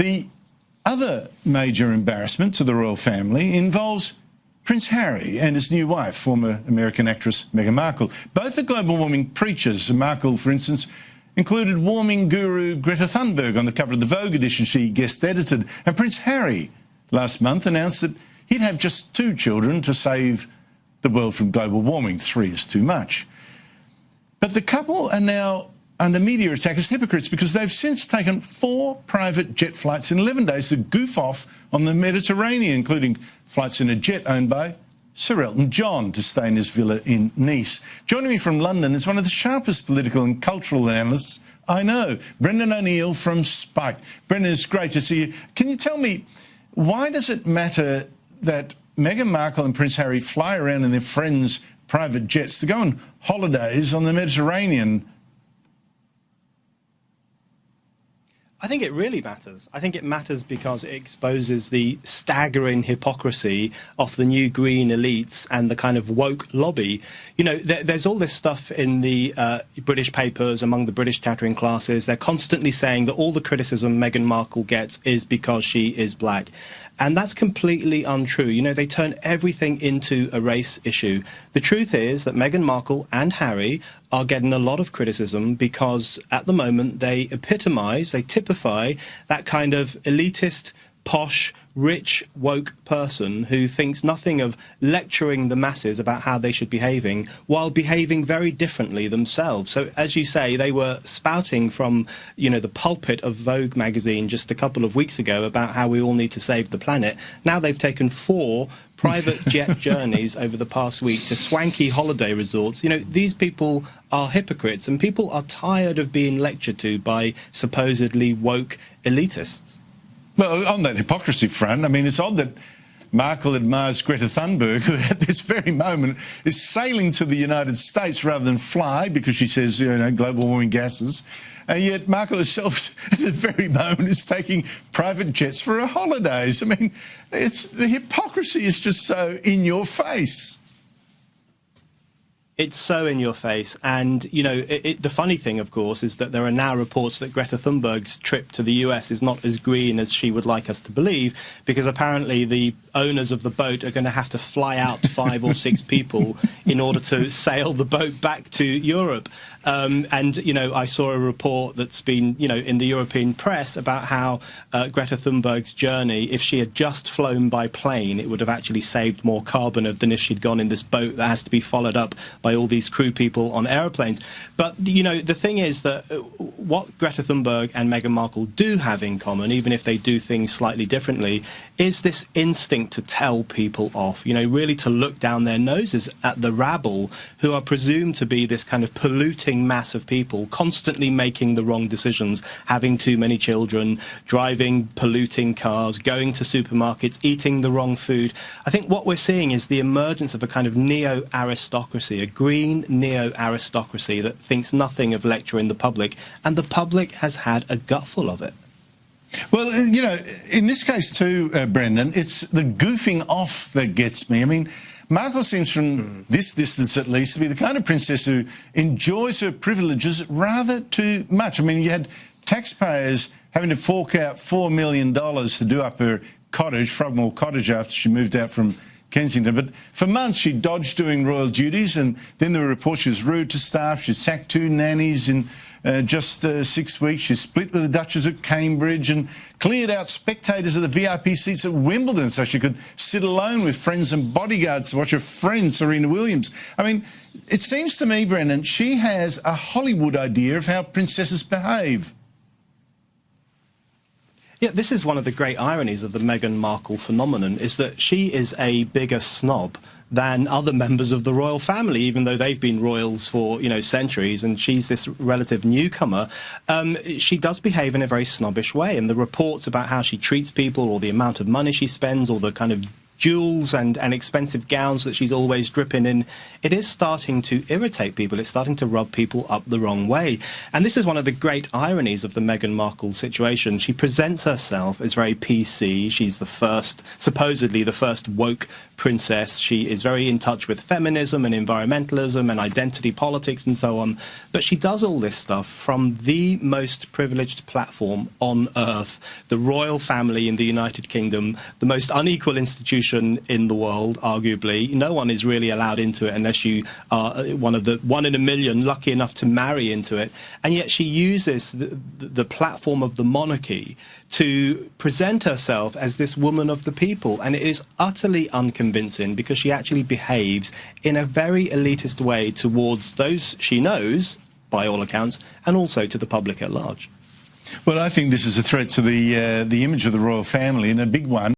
The other major embarrassment to the royal family involves Prince Harry and his new wife, former American actress Meghan Markle. Both are global warming preachers. Markle, for instance, included warming guru Greta Thunberg on the cover of the Vogue edition she guest edited. And Prince Harry last month announced that he'd have just 2 children to save the world from global warming. 3 is too much. But the couple are now under media attack as hypocrites because they've since taken 4 private jet flights in 11 days to goof off on the Mediterranean, including flights in a jet owned by Sir Elton John to stay in his villa in Nice. Joining me from London is one of the sharpest political and cultural analysts I know, Brendan O'Neill from Spike. Brendan, it's great to see you. Can you tell me, why does it matter that Meghan Markle and Prince Harry fly around in their friends' private jets to go on holidays on the Mediterranean? I think it really matters. I think it matters because it exposes the staggering hypocrisy of the new green elites and the kind of woke lobby. You know, there's all this stuff in the British papers, among the British chattering classes. They're constantly saying that all the criticism Meghan Markle gets is because she is black. And that's completely untrue. You know, they turn everything into a race issue. The truth is that Meghan Markle and Harry are getting a lot of criticism because at the moment they epitomise, they typify that kind of elitist, posh, rich, woke person who thinks nothing of lecturing the masses about how they should be behaving while behaving very differently themselves. So, as you say, they were spouting from, you know, the pulpit of Vogue magazine just a couple of weeks ago about how we all need to save the planet. Now they've taken 4 private jet journeys over the past week to swanky holiday resorts. You know, these people are hypocrites, and people are tired of being lectured to by supposedly woke elitists. Well, on that hypocrisy front, I mean, it's odd that Markle admires Greta Thunberg, who at this very moment is sailing to the United States rather than fly because she says, you know, global warming gases. And yet Markle herself at the very moment is taking private jets for her holidays. I mean, the hypocrisy is just so in your face. It's so in your face. And, you know, the funny thing, of course, is that there are now reports that Greta Thunberg's trip to the US is not as green as she would like us to believe, because apparently the owners of the boat are going to have to fly out 5 or 6 people in order to sail the boat back to Europe. And, you know, I saw a report that's been, you know, in the European press about how Greta Thunberg's journey, if she had just flown by plane, it would have actually saved more carbon than if she'd gone in this boat that has to be followed up by all these crew people on aeroplanes. But, you know, the thing is that what Greta Thunberg and Meghan Markle do have in common, even if they do things slightly differently, is this instinct to tell people off, you know, really to look down their noses at the rabble who are presumed to be this kind of polluting mass of people, constantly making the wrong decisions, having too many children, driving polluting cars, going to supermarkets, eating the wrong food. I think what we're seeing is the emergence of a kind of neo-aristocracy, a green neo-aristocracy that thinks nothing of lecturing the public, and the public has had a gutful of it. Well, you know, in this case too, Brendan, it's the goofing off that gets me. I mean, Markle seems, from this distance at least, to be the kind of princess who enjoys her privileges rather too much. I mean, you had taxpayers having to fork out $4 million to do up her cottage, Frogmore Cottage, after she moved out from Kensington. But for months she dodged doing royal duties, and then there were reports she was rude to staff. She sacked 2 nannies in just 6 weeks. She split with the Duchess at Cambridge and cleared out spectators of the VIP seats at Wimbledon so she could sit alone with friends and bodyguards to watch her friend Serena Williams. I mean, it seems to me, Brendan, she has a Hollywood idea of how princesses behave. Yeah, this is one of the great ironies of the Meghan Markle phenomenon, is that she is a bigger snob than other members of the royal family, even though they've been royals for, you know, centuries, and she's this relative newcomer. She does behave in a very snobbish way, and the reports about how she treats people, or the amount of money she spends, or the kind of jewels and expensive gowns that she's always dripping in, it is starting to irritate people. It's starting to rub people up the wrong way. And this is one of the great ironies of the Meghan Markle situation. She presents herself as very PC. She's the first, supposedly the first woke princess. She is very in touch with feminism and environmentalism and identity politics and so on. But she does all this stuff from the most privileged platform on earth, the royal family in the United Kingdom, the most unequal institution in the world, arguably. No one is really allowed into it unless you are one in a million lucky enough to marry into it. And yet she uses the platform of the monarchy to present herself as this woman of the people. And it is utterly unconvincing because she actually behaves in a very elitist way towards those she knows, by all accounts, and also to the public at large. Well, I think this is a threat to the image of the royal family, and a big one.